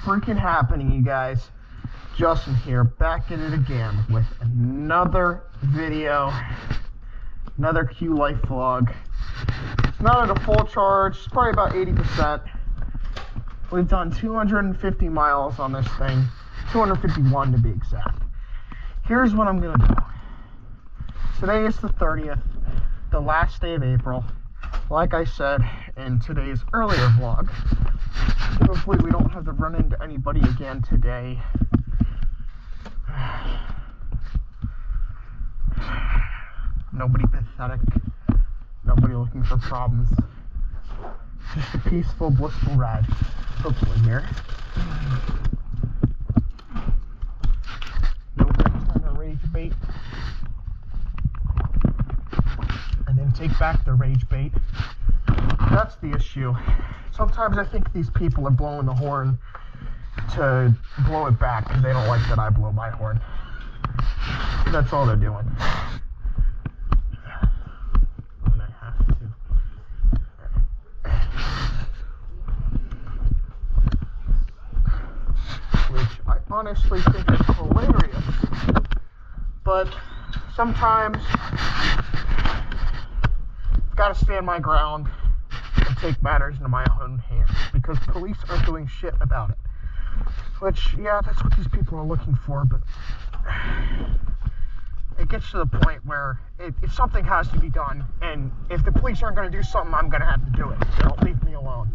freaking happening, you guys? Justin here, back at it again with another video, another Qlife vlog. It's not at a full charge, it's probably about 80%. We've done 250 miles on this thing, 251 to be exact. Here's what I'm gonna do. Today is the 30th, the last day of April. Like I said in today's earlier vlog, hopefully we don't have to run into anybody again today. Nobody pathetic, nobody looking for problems. Just a peaceful, blissful ride, hopefully here. Nobody's trying to rage bait. And then take back the rage bait. That's the issue. Sometimes I think these people are blowing the horn to blow it back because they don't like that I blow my horn. That's all they're doing. And I have to. Which I honestly think is hilarious. But sometimes I've got to stand my ground and take matters into my own hands because police aren't doing shit about it. Which, yeah, that's what these people are looking for, but it gets to the point where if something has to be done, and if the police aren't going to do something, I'm going to have to do it. They don't leave me alone.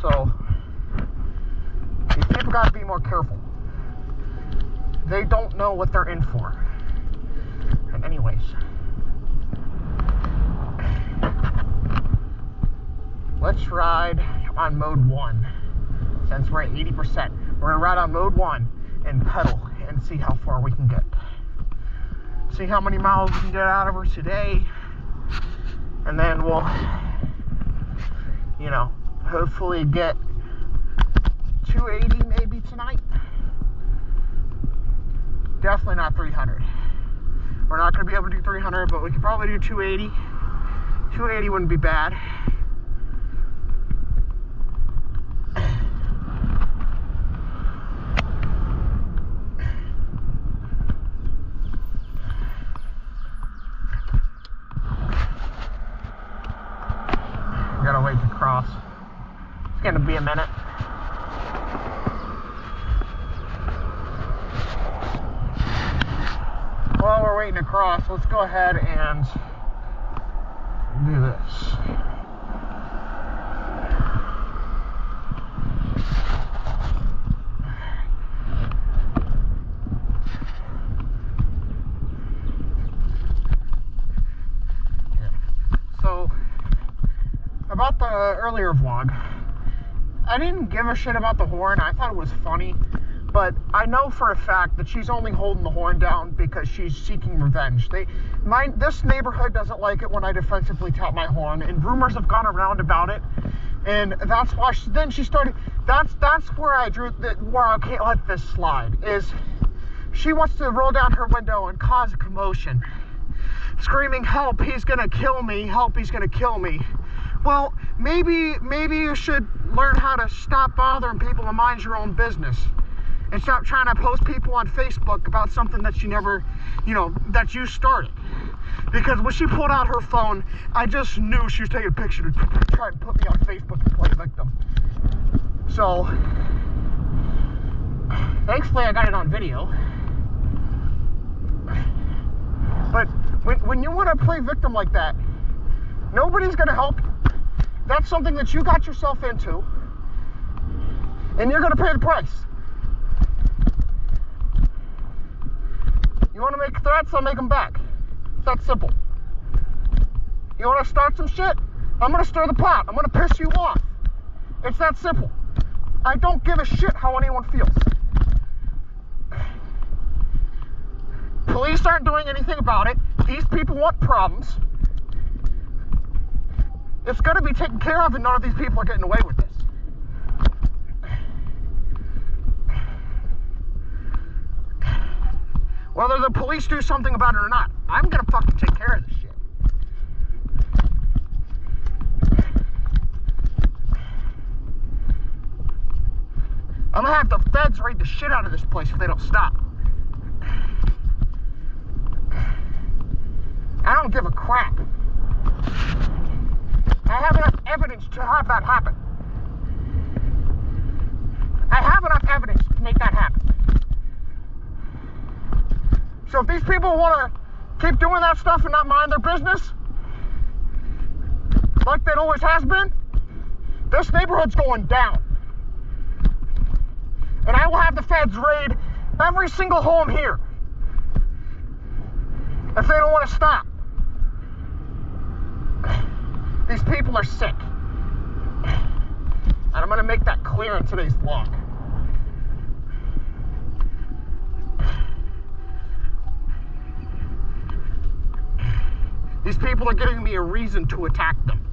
So, these people got to be more careful. They don't know what they're in for. And anyways, let's ride on mode 1. Since we're at 80%, we're gonna ride on mode 1 and pedal and see how far we can get. See how many miles we can get out of her today, and then we'll, hopefully get 280 maybe tonight. Definitely not 300. We're not gonna be able to do 300, but we could probably do 280. 280 wouldn't be bad. Gotta wait to cross. It's gonna be a minute. While we're waiting to cross, let's go ahead and do this. So, about the earlier vlog, I didn't give a shit about the horn. I thought it was funny, but I know for a fact that she's only holding the horn down because she's seeking revenge. This neighborhood doesn't like it when I defensively tap my horn, and rumors have gone around about it, and that's why she started. That's where I drew where I can't let this slide. Is she wants to roll down her window and cause a commotion, screaming, "Help! He's gonna kill me! Help! He's gonna kill me!" Well, maybe you should learn how to stop bothering people and mind your own business. And stop trying to post people on Facebook about something that you never, that you started. Because when she pulled out her phone, I just knew she was taking a picture to try and put me on Facebook to play victim. So, thankfully I got it on video. But when you want to play victim like that, nobody's going to help you. That's something that you got yourself into, and you're going to pay the price. You want to make threats, I'll make them back. It's that simple. You want to start some shit? I'm going to stir the pot. I'm going to piss you off. It's that simple. I don't give a shit how anyone feels. Police aren't doing anything about it. These people want problems. It's going to be taken care of, and none of these people are getting away with this. Whether the police do something about it or not, I'm going to fucking take care of this shit. I'm gonna have the feds raid the shit out of this place if they don't stop. I don't give a crap. I have enough evidence to have that happen. I have enough evidence to make that happen. So if these people want to keep doing that stuff and not mind their business, like it always has been, this neighborhood's going down. And I will have the feds raid every single home here if they don't want to stop. These people are sick. And I'm going to make that clear in today's vlog. These people are giving me a reason to attack them.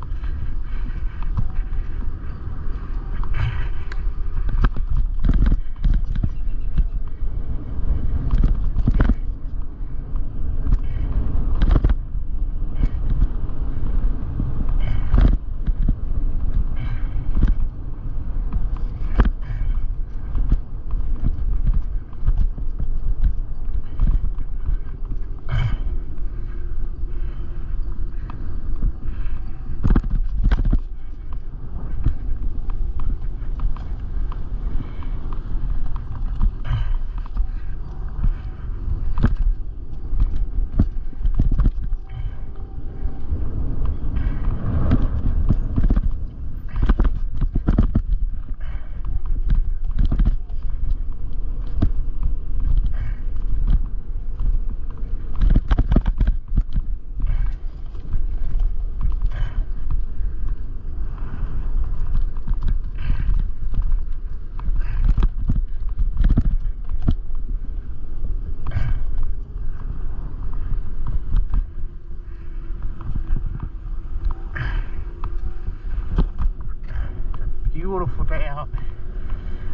Beautiful day out.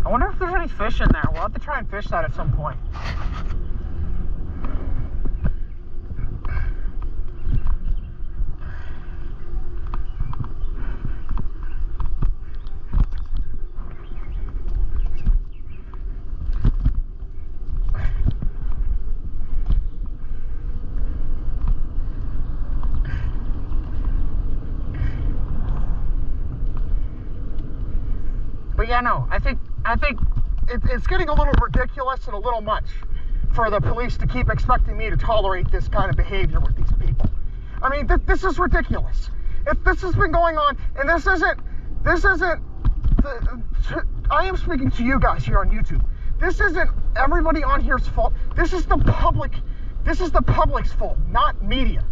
I wonder if there's any fish in there. We'll have to try and fish that at some point. But yeah, no, I think it's getting a little ridiculous and a little much for the police to keep expecting me to tolerate this kind of behavior with these people. I mean, this is ridiculous. If this has been going on, and this isn't, I am speaking to you guys here on YouTube. This isn't everybody on here's fault. This is the public's fault, not media.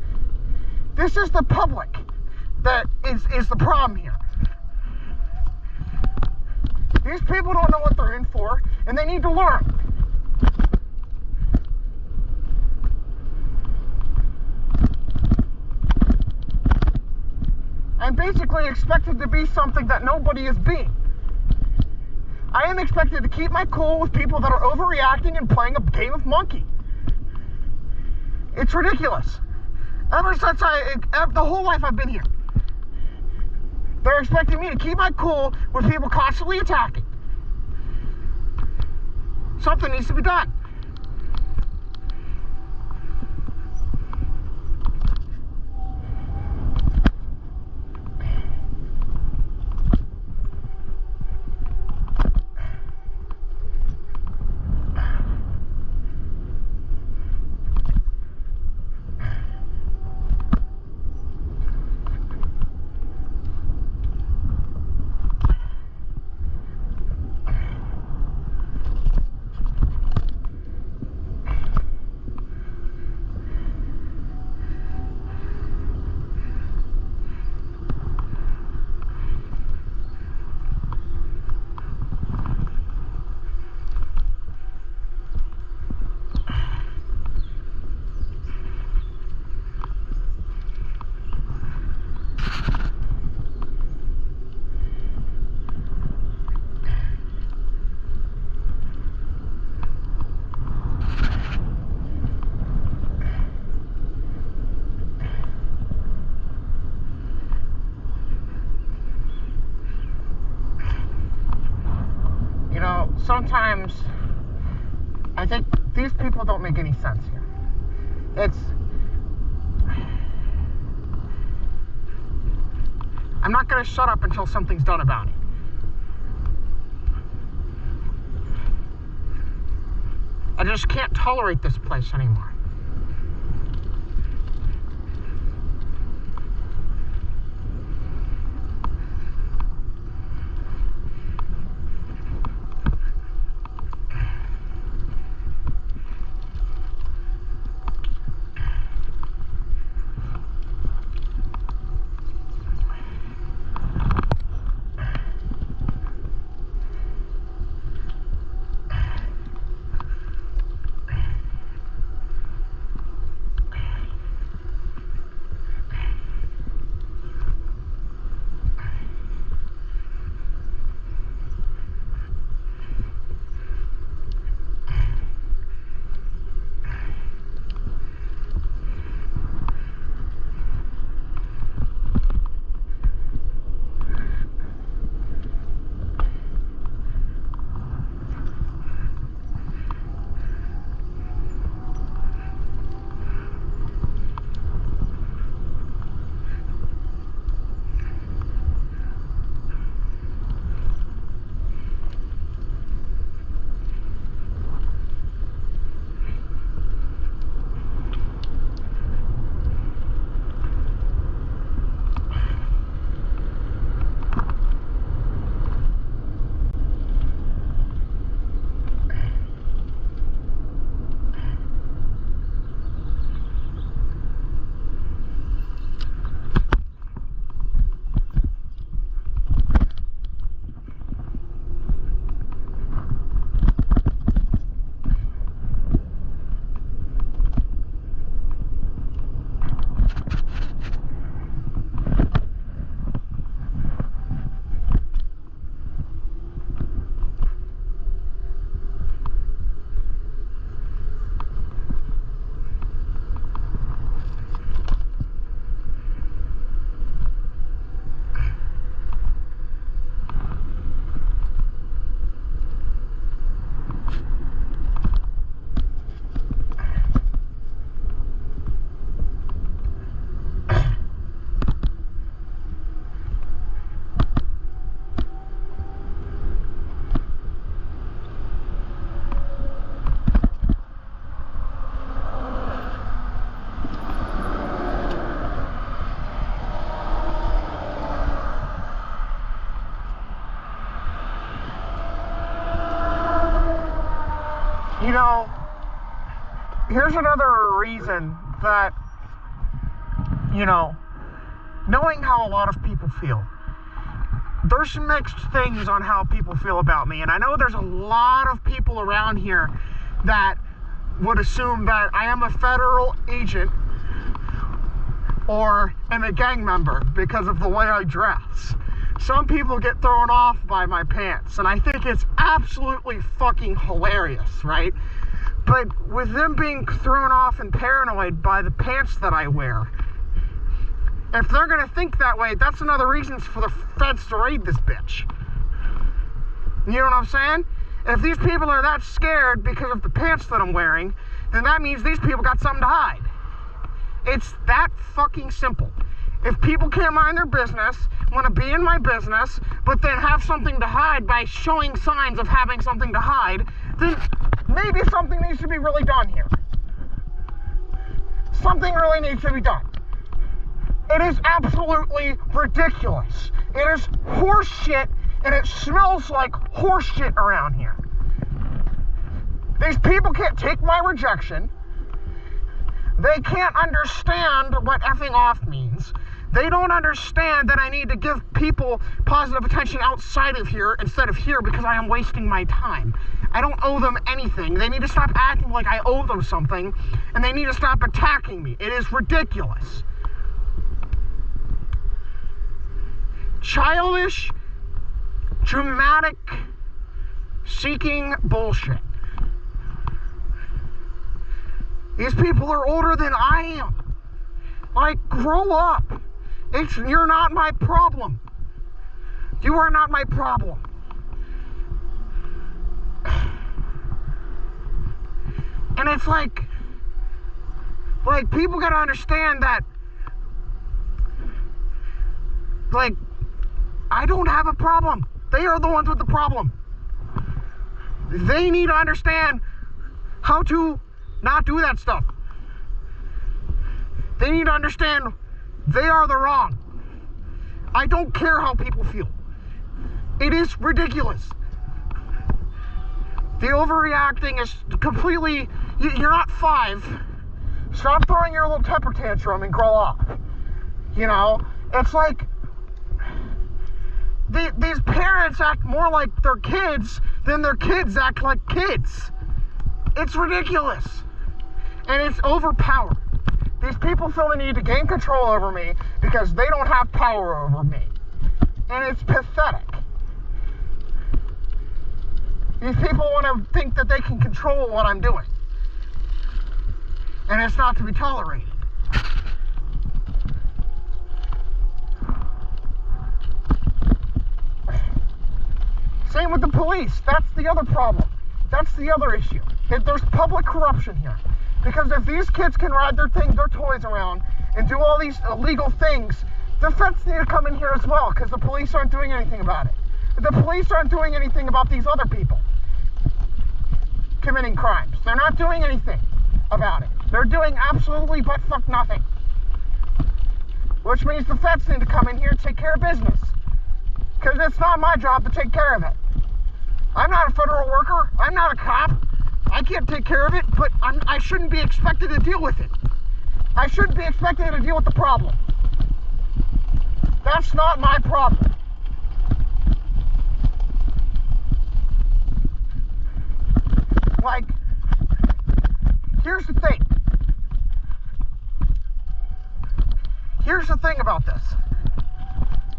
This is the public that is the problem here. These people don't know what they're in for, and they need to learn. I'm basically expected to be something that nobody is being. I am expected to keep my cool with people that are overreacting and playing a game of monkey. It's ridiculous. Ever since the whole life I've been here. They're expecting me to keep my cool with people constantly attacking. Something needs to be done. sometimes I think these people don't make any sense here. I'm not going to shut up until something's done about it. I just can't tolerate this place anymore. You know, here's another reason that, knowing how a lot of people feel, there's some mixed things on how people feel about me. And I know there's a lot of people around here that would assume that I am a federal agent or am a gang member because of the way I dress. Some people get thrown off by my pants, and I think it's absolutely fucking hilarious, right? But with them being thrown off and paranoid by the pants that I wear, if they're gonna think that way, that's another reason for the feds to raid this bitch. You know what I'm saying? If these people are that scared because of the pants that I'm wearing, then that means these people got something to hide. It's that fucking simple. If people can't mind their business, want to be in my business, but then have something to hide by showing signs of having something to hide, then maybe something needs to be really done here. Something really needs to be done. It is absolutely ridiculous. It is horse shit, and it smells like horse shit around here. These people can't take my rejection. They can't understand what effing off means. They don't understand that I need to give people positive attention outside of here instead of here because I am wasting my time. I don't owe them anything. They need to stop acting like I owe them something, and they need to stop attacking me. It is ridiculous. Childish, dramatic, seeking bullshit. These people are older than I am. Like, grow up. You're not my problem. You are not my problem. And it's like people gotta understand that, like, I don't have a problem. They are the ones with the problem. They need to understand how to not do that stuff. They need to understand they are the wrong. I don't care how people feel. It is ridiculous. The overreacting is completely, you're not 5. Stop throwing your little temper tantrum and grow up. You know, it's like these parents act more like their kids than their kids act like kids. It's ridiculous. And it's overpowered. These people feel the need to gain control over me because they don't have power over me. And it's pathetic. These people want to think that they can control what I'm doing. And it's not to be tolerated. Same with the police. That's the other problem. That's the other issue. There's public corruption here. Because if these kids can ride their toys around and do all these illegal things, the feds need to come in here as well, because the police aren't doing anything about it. The police aren't doing anything about these other people committing crimes. They're not doing anything about it. They're doing absolutely but fuck nothing. Which means the feds need to come in here and take care of business. Because it's not my job to take care of it. I'm not a federal worker. I'm not a cop. I can't take care of it, but I shouldn't be expected to deal with it. I shouldn't be expected to deal with the problem. That's not my problem. Like, here's the thing. Here's the thing about this.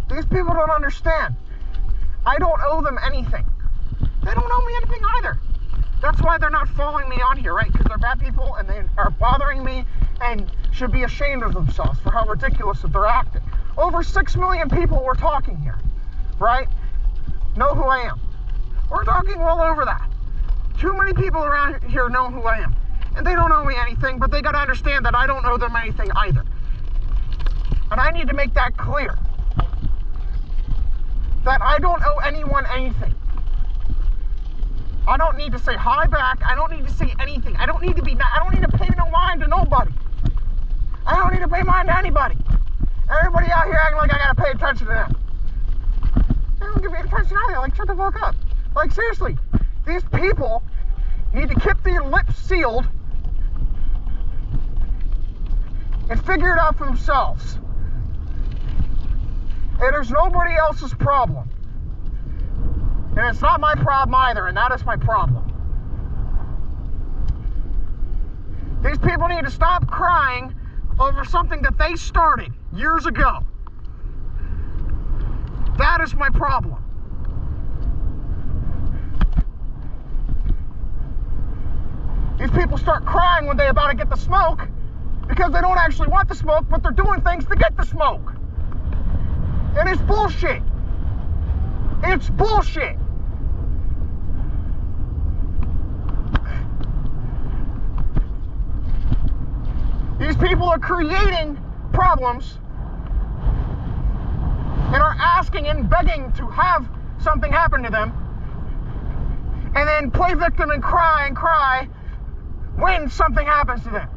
These people don't understand. I don't owe them anything. They don't owe me anything either. That's why they're not following me on here, right? Because they're bad people and they are bothering me and should be ashamed of themselves for how ridiculous that they're acting. Over 6 million people we're talking here, right? Know who I am. We're talking well over that. Too many people around here know who I am. And they don't owe me anything, but they got to understand that I don't owe them anything either. And I need to make that clear. That I don't owe anyone anything. I don't need to say hi back. I don't need to say anything. I don't need to pay no mind to nobody. I don't need to pay mind to anybody. Everybody out here acting like I gotta pay attention to them. They don't give me attention either. Like, shut the fuck up. Like, seriously, these people need to keep their lips sealed and figure it out for themselves. It is nobody else's problem. And it's not my problem either, and that is my problem. These people need to stop crying over something that they started years ago. That is my problem. These people start crying when they're about to get the smoke because they don't actually want the smoke, but they're doing things to get the smoke. And it's bullshit. It's bullshit. These people are creating problems and are asking and begging to have something happen to them, and then play victim and cry when something happens to them.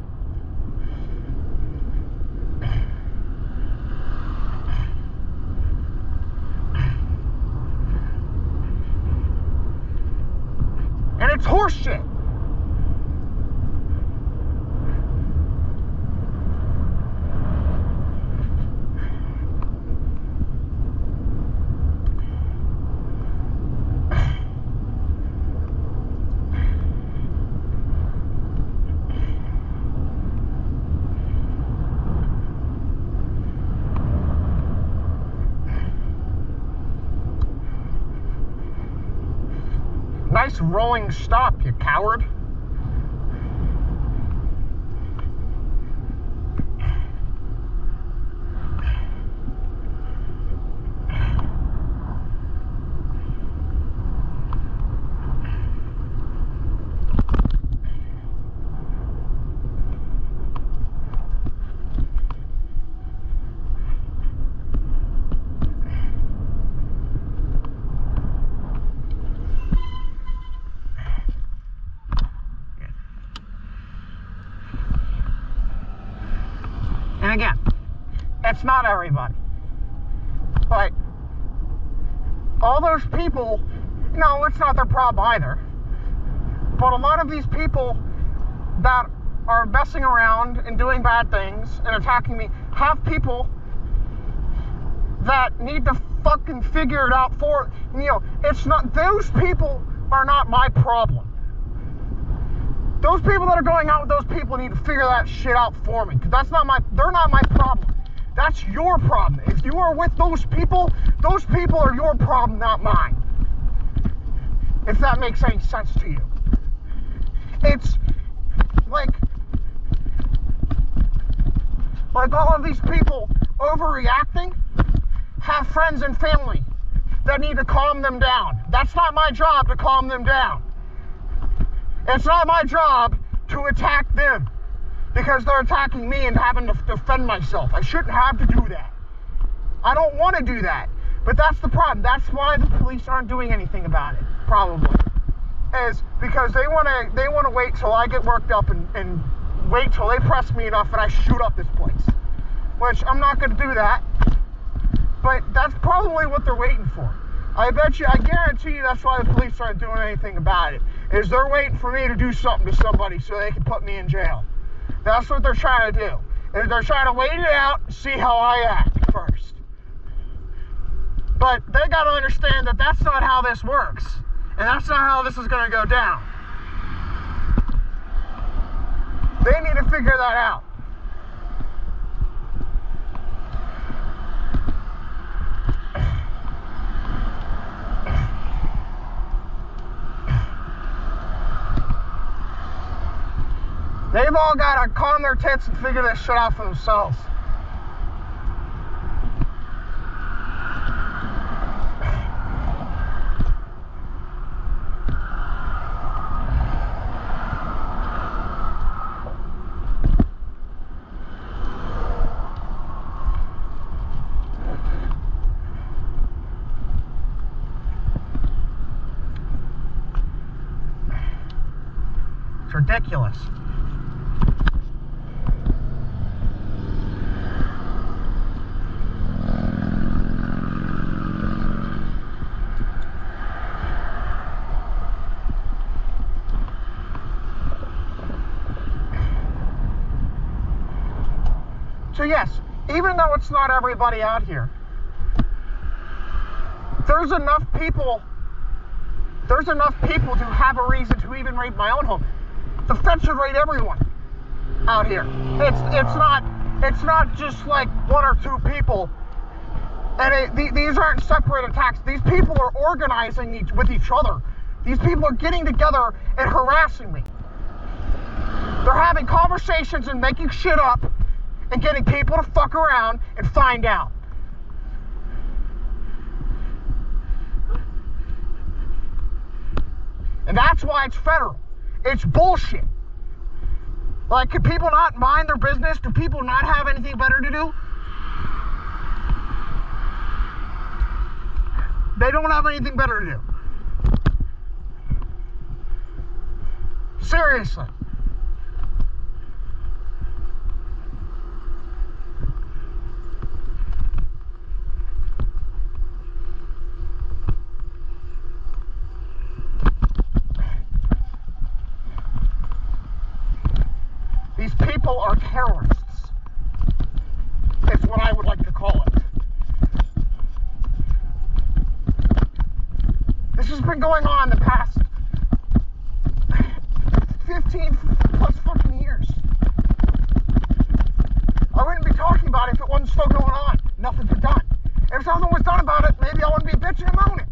And it's horseshit. Nice rolling stop, you coward. It's not everybody. But all those people, no, it's not their problem either. But a lot of these people that are messing around and doing bad things and attacking me have people that need to fucking figure it out for, it's not, those people are not my problem. Those people that are going out with those people need to figure that shit out for me, because they're not my problem. That's your problem. If you are with those people are your problem, not mine. If that makes any sense to you. It's like all of these people overreacting have friends and family that need to calm them down. That's not my job to calm them down. It's not my job to attack them because they're attacking me and having to defend myself. I shouldn't have to do that. I don't want to do that. But that's the problem. That's why the police aren't doing anything about it, probably. Is because they want to wait till I get worked up and wait till they press me enough and I shoot up this place. Which I'm not going to do that. But that's probably what they're waiting for. I guarantee you that's why the police aren't doing anything about it. Is they're waiting for me to do something to somebody so they can put me in jail. That's what they're trying to do. Is they're trying to wait it out and see how I act first. But they got to understand that that's not how this works. And that's not how this is going to go down. They need to figure that out. They've all got to calm their tits and figure this shit out for themselves. It's ridiculous. So yes, even though it's not everybody out here, there's enough people to have a reason to even raid my own home. The feds should raid everyone out here. It's not just like one or two people, and these aren't separate attacks. These people are organizing with each other. These people are getting together and harassing me. They're having conversations and making shit up and getting people to fuck around and find out. And that's why it's federal. It's bullshit. Like, can people not mind their business? Do people not have anything better to do? They don't have anything better to do. Seriously. These people are terrorists. It's what I would like to call it. This has been going on the past 15 plus fucking years. I wouldn't be talking about it if it wasn't still going on. Nothing's been done. If something was done about it, maybe I wouldn't be bitching and moaning.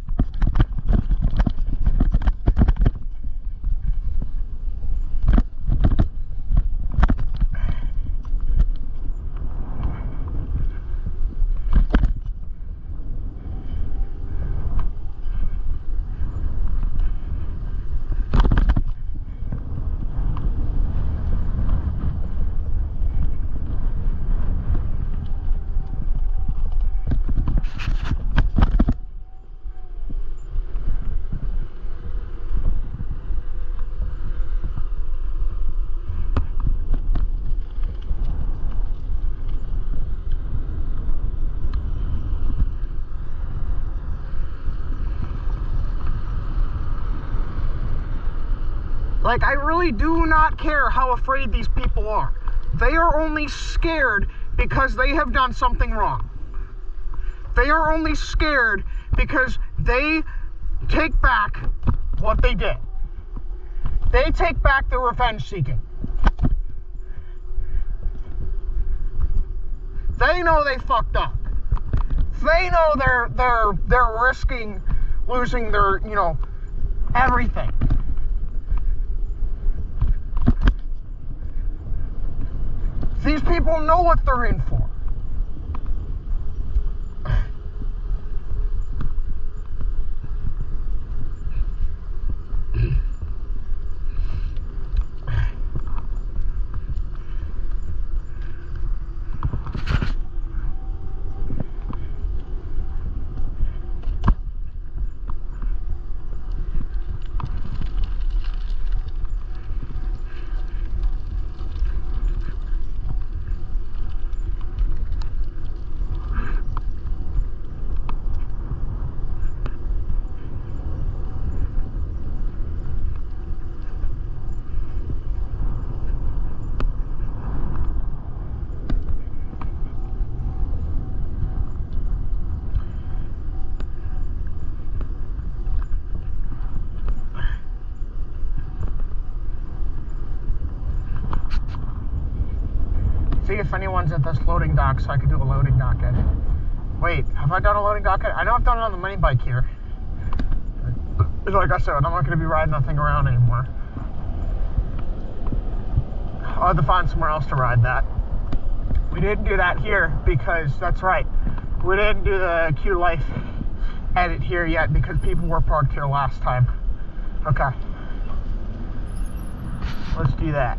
Like, I really do not care how afraid these people are. They are only scared because they have done something wrong. They are only scared because they take back what they did. They take back their revenge seeking. They know they fucked up. They know they're risking losing their, everything. These people know what they're in for. See if anyone's at this loading dock so I can do a loading docket. Wait, have I done a loading docket? I know I've done it on the mini bike here. Like I said, I'm not going to be riding that thing around anymore. I'll have to find somewhere else to ride that. We didn't do that here because, that's right, we didn't do the Qlife edit here yet because people were parked here last time. Okay. Let's do that.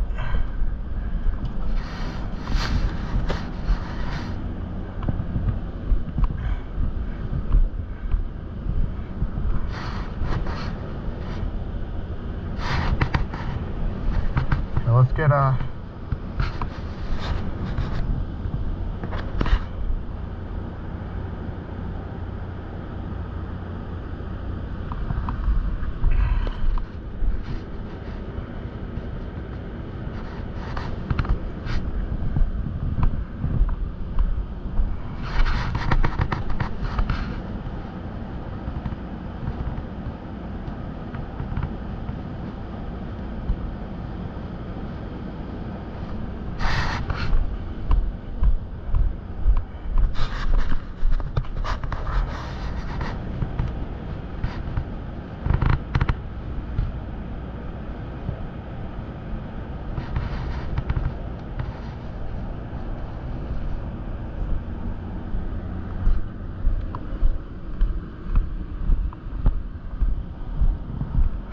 Let's get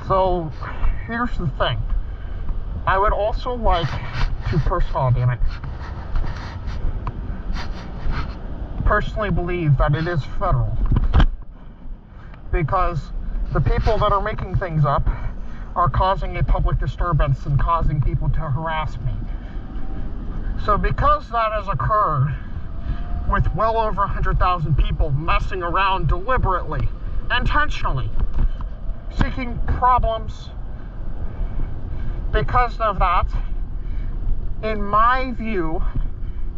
So, here's the thing. I would also like to personally believe that it is federal. Because the people that are making things up are causing a public disturbance and causing people to harass me. So because that has occurred with well over 100,000 people messing around deliberately, intentionally, seeking problems because of that, in my view,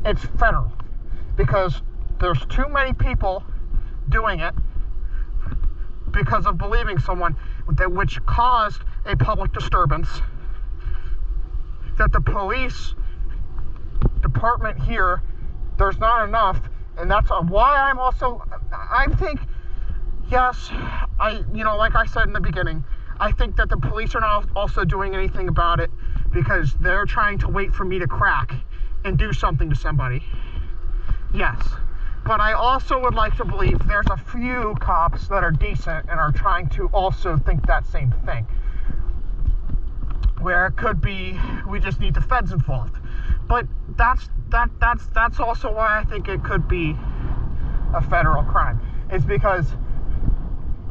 it's federal. Because there's too many people doing it because of believing someone, which caused a public disturbance that the police department here, there's not enough, and that's why I think, yes, like I said in the beginning, I think that the police are not also doing anything about it because they're trying to wait for me to crack and do something to somebody. Yes. But I also would like to believe there's a few cops that are decent and are trying to also think that same thing. Where it could be, we just need the feds involved. But that's also why I think it could be a federal crime. It's because,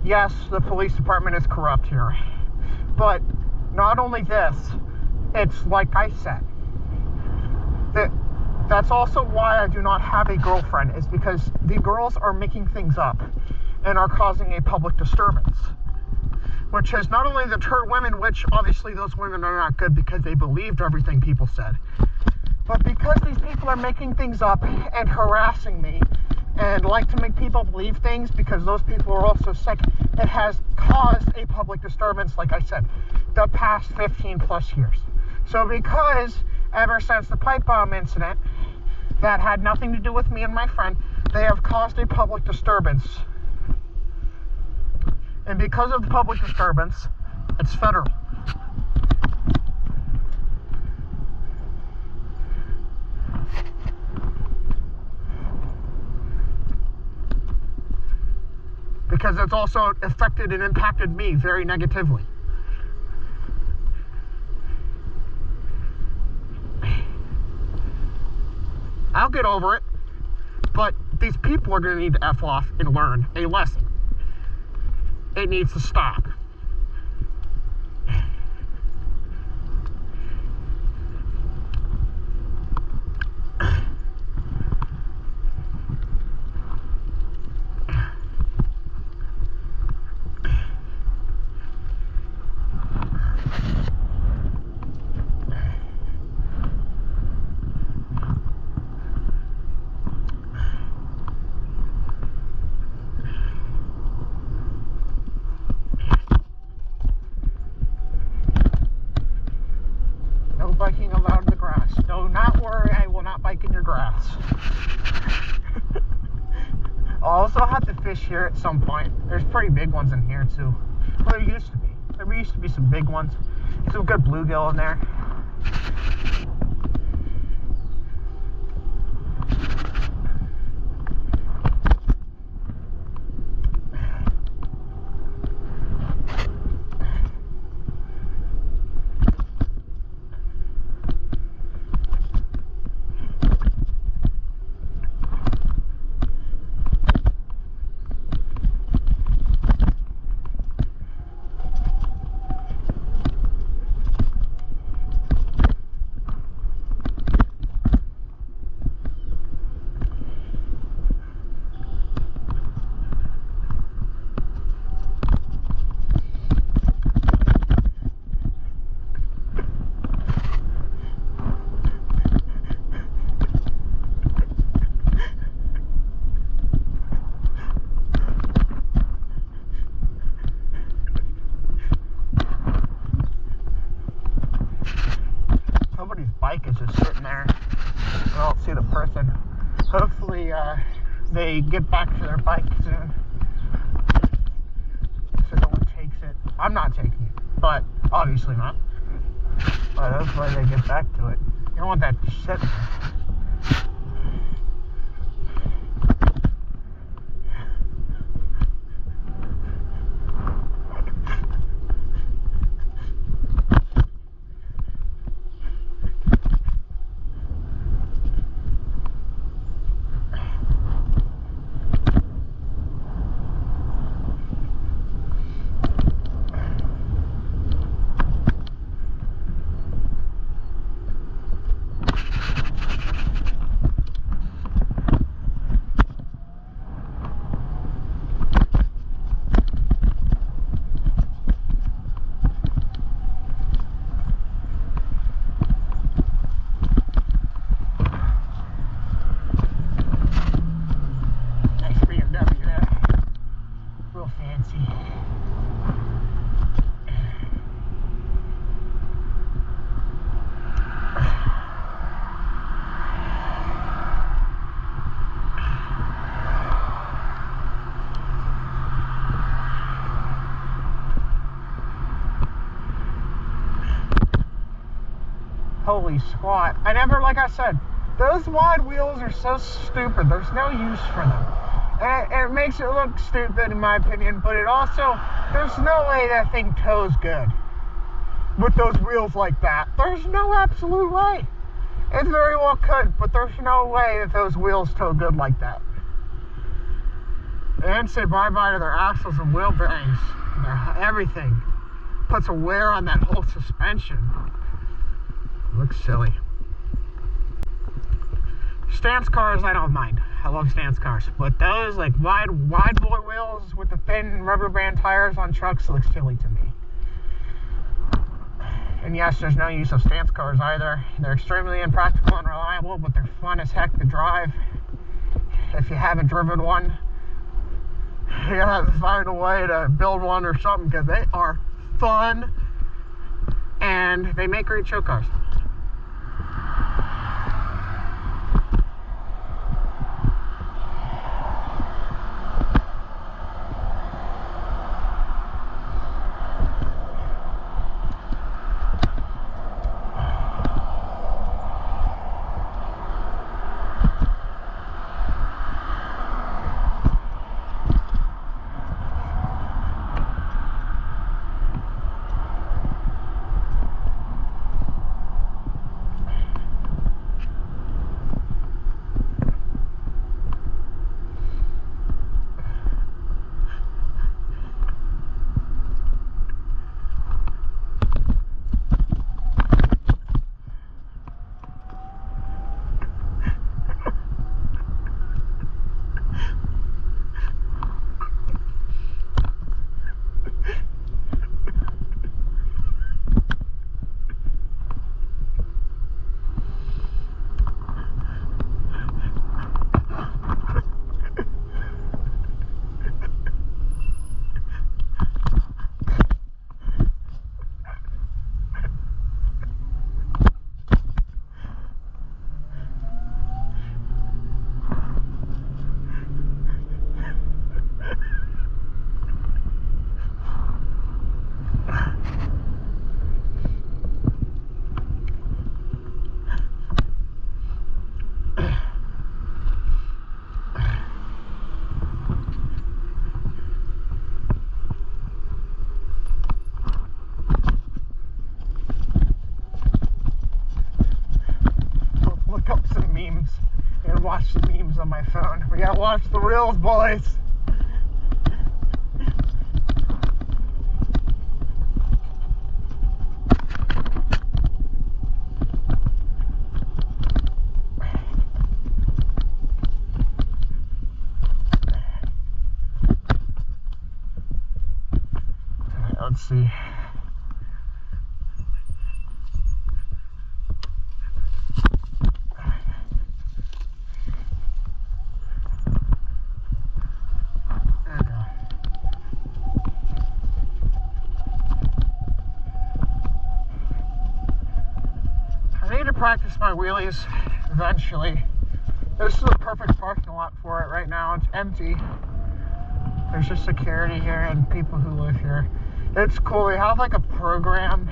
yes, the police department is corrupt here. But not only this, it's like I said, that's also why I do not have a girlfriend, is because the girls are making things up and are causing a public disturbance. which has not only deterred women, which obviously those women are not good because they believed everything people said, but because these people are making things up and harassing me and like to make people believe things because those people are also sick, it has caused a public disturbance, like I said, the past 15 plus years. So because ever since the pipe bomb incident that had nothing to do with me and my friend, they have caused a public disturbance. And because of the public disturbance, it's federal. Because it's also affected and impacted me very negatively. I'll get over it, but these people are going to need to F off and learn a lesson. It needs to stop. Biking allowed in the grass. Do not worry, I will not bike in your grass. I'll also have to fish here at some point. There's pretty big ones in here too. Well, there used to be. There used to be some big ones. Some good bluegill in there. Bike is just sitting there. I don't see the person. Hopefully they get back to their bike soon so no one takes it. I'm not taking it, but obviously not. But hopefully they get back to it. You don't want that shit there. Holy squat. Like I said, those wide wheels are so stupid. There's no use for them. And it makes it look stupid in my opinion, but it also, there's no way that thing tows good with those wheels like that. There's no absolute way. It very well could, but there's no way that those wheels tow good like that. And say bye-bye to their axles and wheel bearings. Everything. Puts a wear on that whole suspension. Looks silly. Stance cars, I don't mind. I love stance cars. But those like wide boy wheels with the thin rubber band tires on trucks look silly to me. And yes, there's no use of stance cars either. They're extremely impractical and reliable, but they're fun as heck to drive. If you haven't driven one, you gotta have to find a way to build one or something, because they are fun and they make great show cars. Watch the memes on my phone. We gotta watch the reels, boys. Let's see. Practice my wheelies eventually. This is a perfect parking lot for it right now. It's empty. There's just security here and people who live here. It's cool. They have like a program.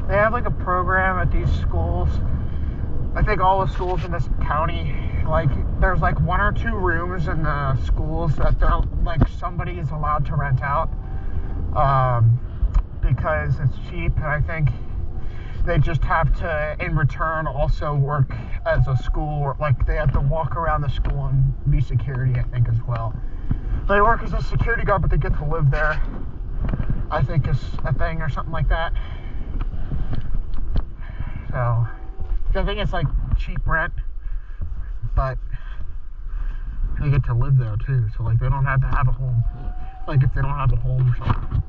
They have like a program at these schools. I think all the schools in this county, like there's like 1 or 2 rooms in the schools that they're like somebody is allowed to rent out because it's cheap, and I think they just have to, in return, also work as a school. Like, they have to walk around the school and be security, I think, as well. They work as a security guard, but they get to live there, I think, is a thing or something like that. So, I think it's, like, cheap rent, but they get to live there, too. So, like, they don't have to have a home. Like, if they don't have a home or something.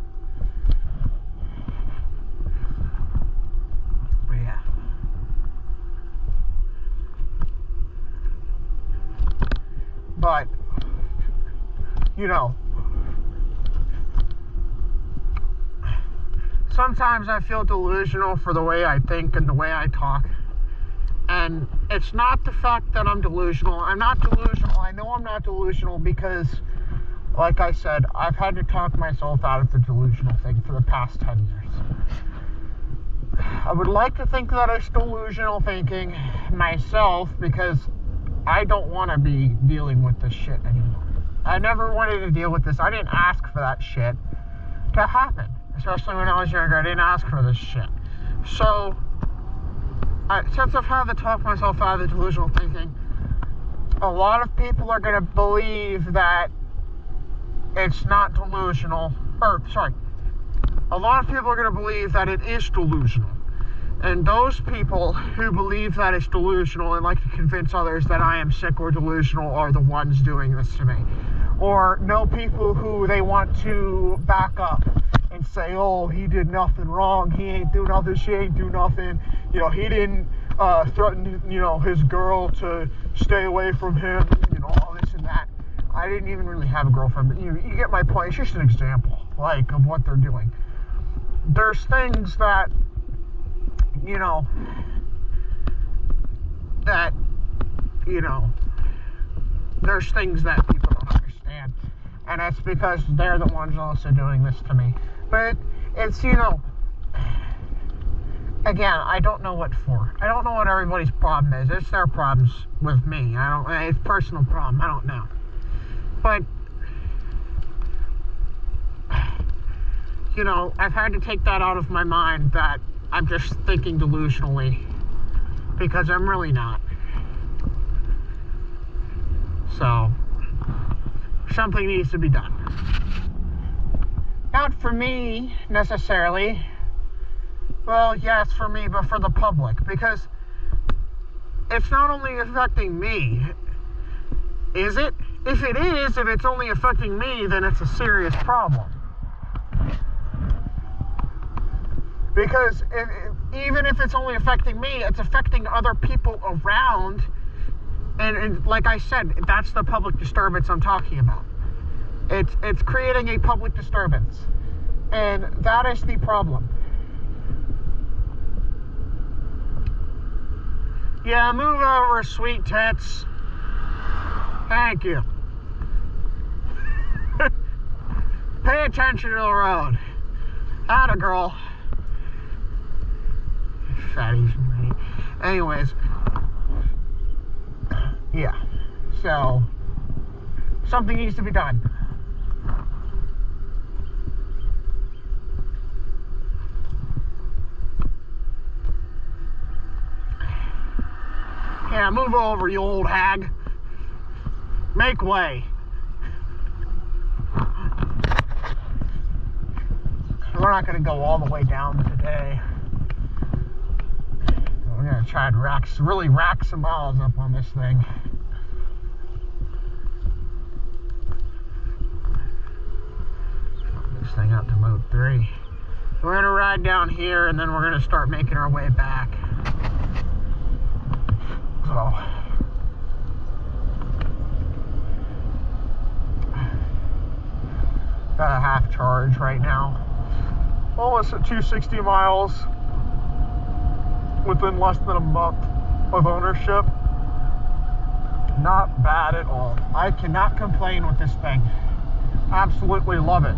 But, you know, sometimes I feel delusional for the way I think and the way I talk. And it's not the fact that I'm delusional. I'm not delusional. I know I'm not delusional because, like I said, I've had to talk myself out of the delusional thing for the past 10 years. I would like to think that it's delusional thinking myself because I don't want to be dealing with this shit anymore. I never wanted to deal with this. I didn't ask for that shit to happen. Especially when I was younger, I didn't ask for this shit. So, since I've had to talk myself out of the delusional thinking, a lot of people are going to believe that it's not delusional. A lot of people are going to believe that it is delusional. And those people who believe that it's delusional and like to convince others that I am sick or delusional are the ones doing this to me. Or know people who they want to back up and say, oh, he did nothing wrong, he ain't do nothing, she ain't do nothing, you know, he didn't threaten, you know, his girl to stay away from him, you know, all this and that. I didn't even really have a girlfriend, but you get my point. It's just an example, like, of what they're doing. There's things that, you know, there's things that people don't understand, and that's because they're the ones also doing this to me. But it's, you know, again, I don't know what for. I don't know what everybody's problem is. It's their problems with me. It's a personal problem. I don't know. But, you know, I've had to take that out of my mind that I'm just thinking delusionally, because I'm really not. So, something needs to be done. Not for me, necessarily. Well, yes, for me, but for the public. Because it's not only affecting me. Is it? If it is, if it's only affecting me, then it's a serious problem. Because even if it's only affecting me, it's affecting other people around. And like I said, that's the public disturbance I'm talking about. It's creating a public disturbance. And that is the problem. Yeah, move over, sweet tits. Thank you. Pay attention to the road. Atta girl. Fatties. Anyways. Yeah. So, something needs to be done. Yeah, move over, you old hag. Make way. We're not going to go all the way down today. We're going to try to really rack some miles up on this thing. This thing out to mode 3. We're going to ride down here, and then we're going to start making our way back. So, got a half charge right now. Almost at 260 miles within less than a month of ownership. Not bad at all. I cannot complain with this thing. Absolutely love it.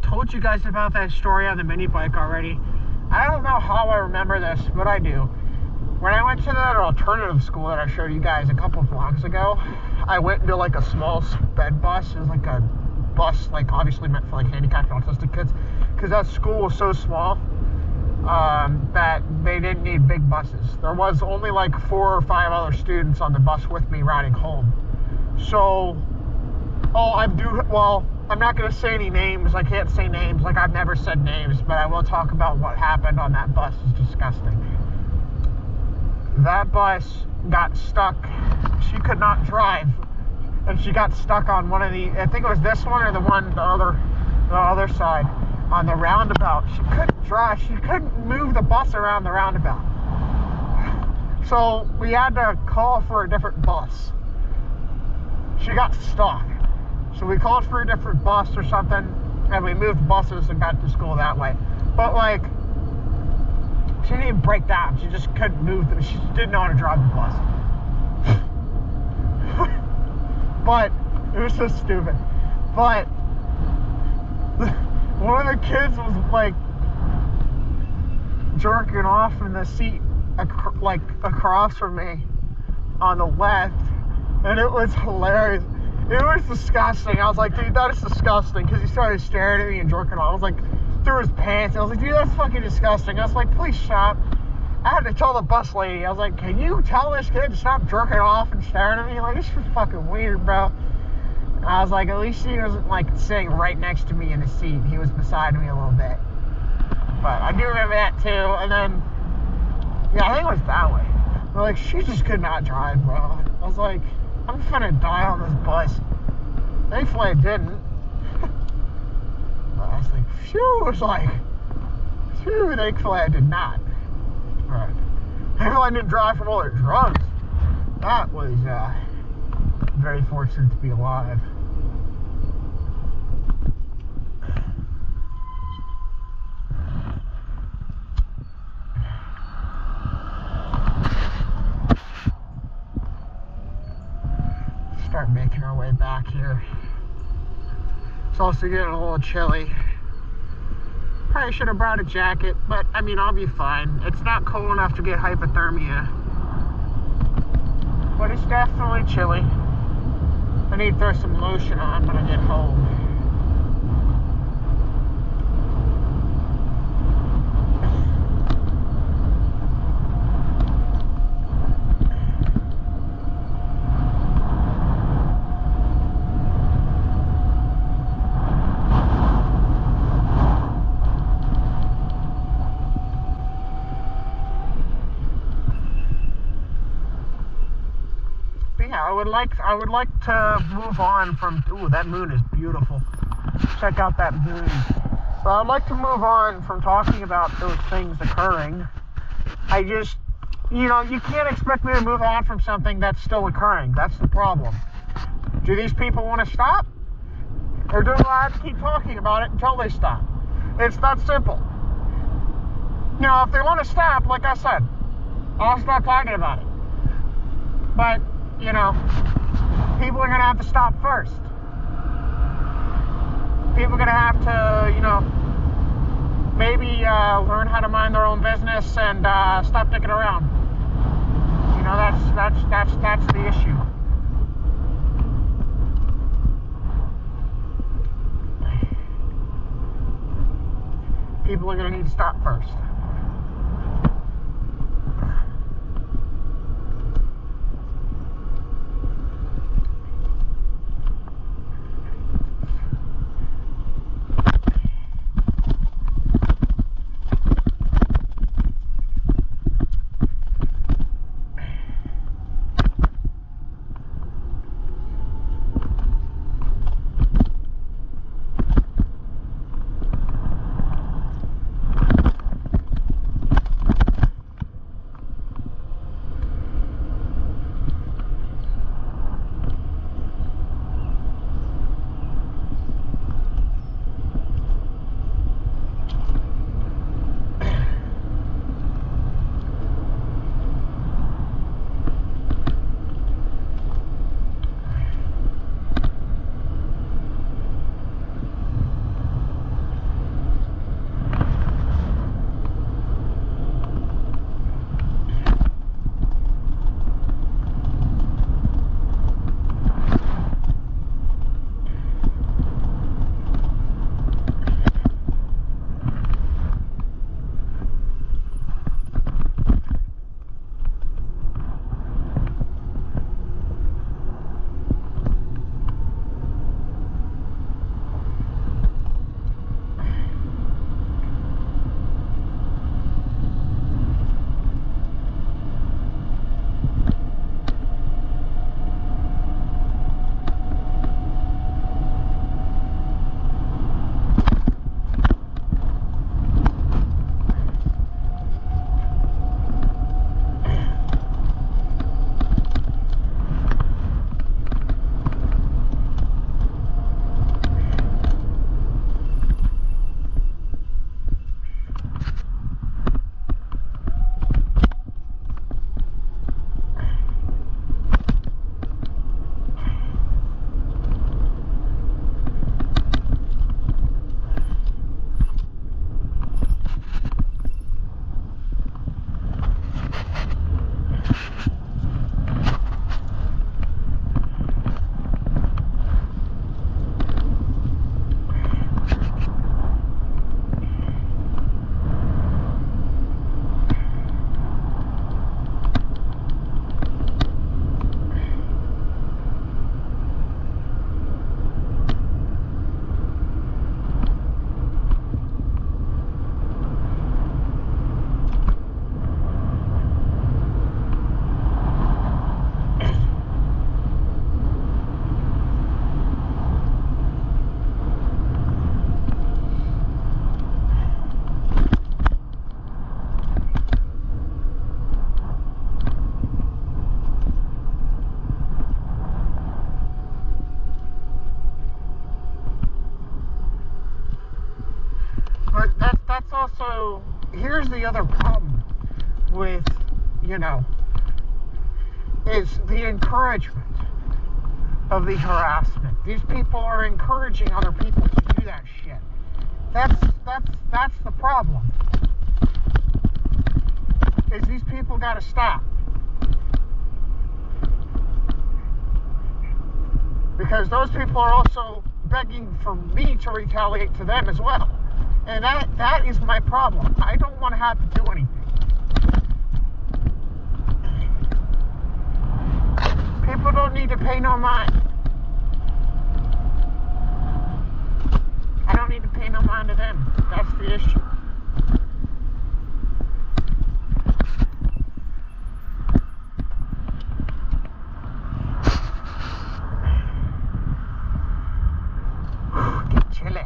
Told you guys about that story on the mini bike already. I don't know how I remember this, but I do. When I went to that alternative school that I showed you guys a couple of vlogs ago, I went into like a small sped bus. It was like a bus, like obviously meant for like handicapped and autistic kids, because that school was so small that they didn't need big buses. There was only like 4 or 5 other students on the bus with me riding home. So, I'm not going to say any names. I can't say names. Like, I've never said names, but I will talk about what happened on that bus. It's disgusting. That bus got stuck. She could not drive, and she got stuck on one of the, I think it was this one or the other side on the roundabout. She couldn't drive. She couldn't move the bus around the roundabout. So we had to call for a different bus. She got stuck. So we called for a different bus or something, and we moved buses and got to school that way. But, like, she didn't even break down. She just couldn't move. She just didn't know how to drive the bus. But, it was so stupid. But, one of the kids was, like, jerking off in the seat, like, across from me on the left. And it was hilarious. It was disgusting. I was like, dude, that is disgusting. Because he started staring at me and jerking off. I was like, through his pants. I was like, dude, that's fucking disgusting. I was like, please stop. I had to tell the bus lady. I was like, can you tell this kid to stop jerking off and staring at me? Like, this is fucking weird, bro. And I was like, at least he wasn't like sitting right next to me in the seat. He was beside me a little bit. But I do remember that too. And then, yeah, I think it was that way. But like, she just could not drive, bro. I was like, I'm finna die on this bus. Thankfully I didn't. But I was like, phew, it was like, phew, thankfully I did not. But thankfully I didn't drive from all the drugs. That was very fortunate to be alive. Start making our way back here. It's also getting a little chilly. Probably should have brought a jacket, but I mean, I'll be fine. It's not cold enough to get hypothermia, but it's definitely chilly. I need to throw some lotion on when I get home. I would like to move on from, ooh, that moon is beautiful. Check out that moon. So I'd like to move on from talking about those things occurring. I just, you know, you can't expect me to move on from something that's still occurring. That's the problem. Do these people want to stop? Or do I have to keep talking about it until they stop? It's that simple. You know, if they want to stop, like I said, I'll stop talking about it. But, you know, people are going to have to stop first. People are going to have to, you know, maybe learn how to mind their own business and stop dicking around. You know, that's the issue. People are going to need to stop first. the other problem with, is the encouragement of the harassment. These people are encouraging other people to do that shit. That's the problem. Is these people gotta stop. Because those people are also begging for me to retaliate to them as well. And that is my problem. I don't want to have to do anything. People don't need to pay no mind. I don't need to pay no mind to them. That's the issue. Get chilly.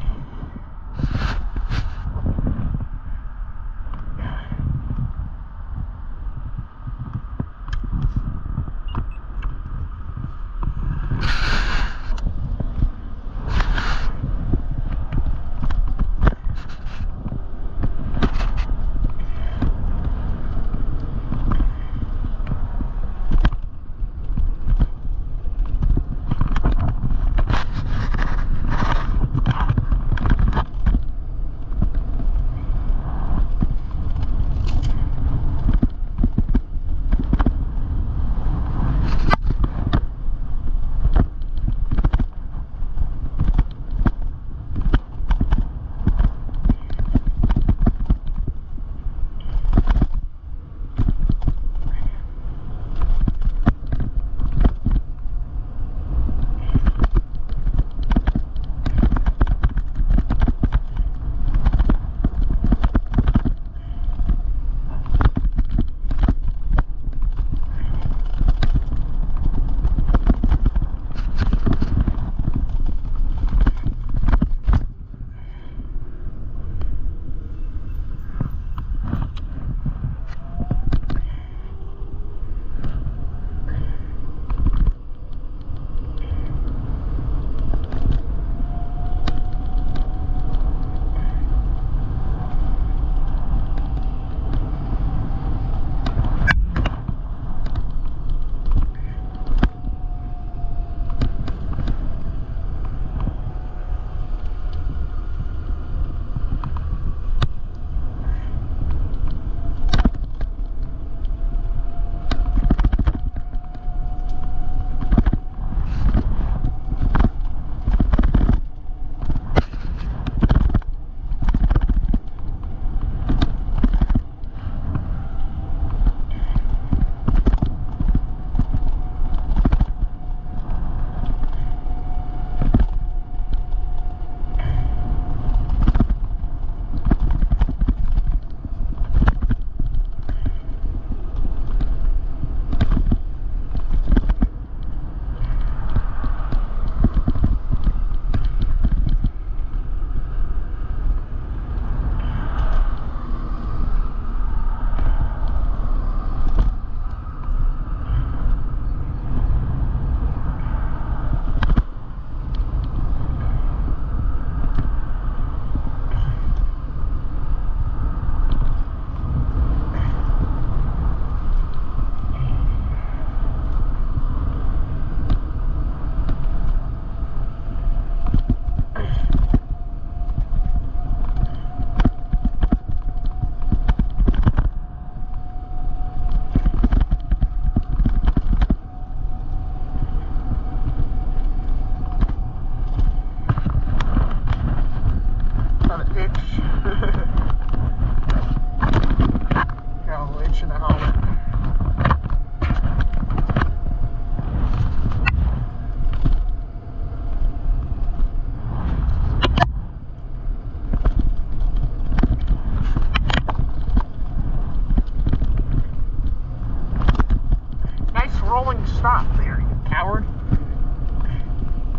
Stop there, you coward.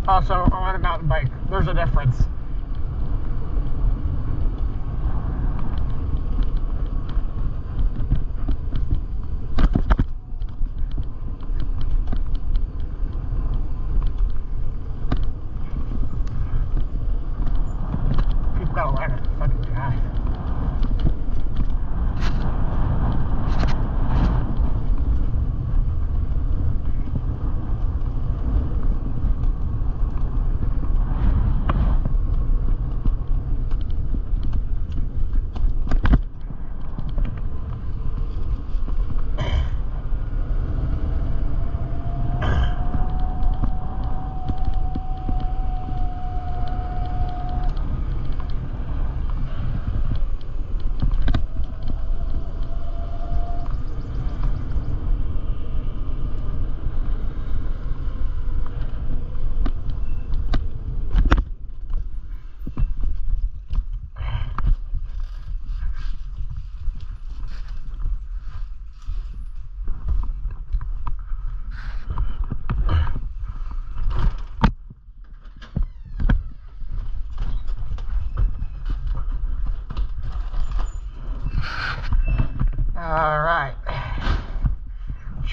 Also, I'm on a mountain bike. There's a difference. People gotta learn it. Fucking drive.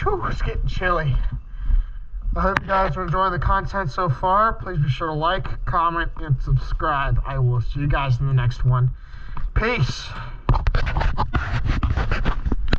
Whew, it's getting chilly. I hope you guys are enjoying the content so far. Please be sure to like, comment, and subscribe. I will see you guys in the next one. Peace.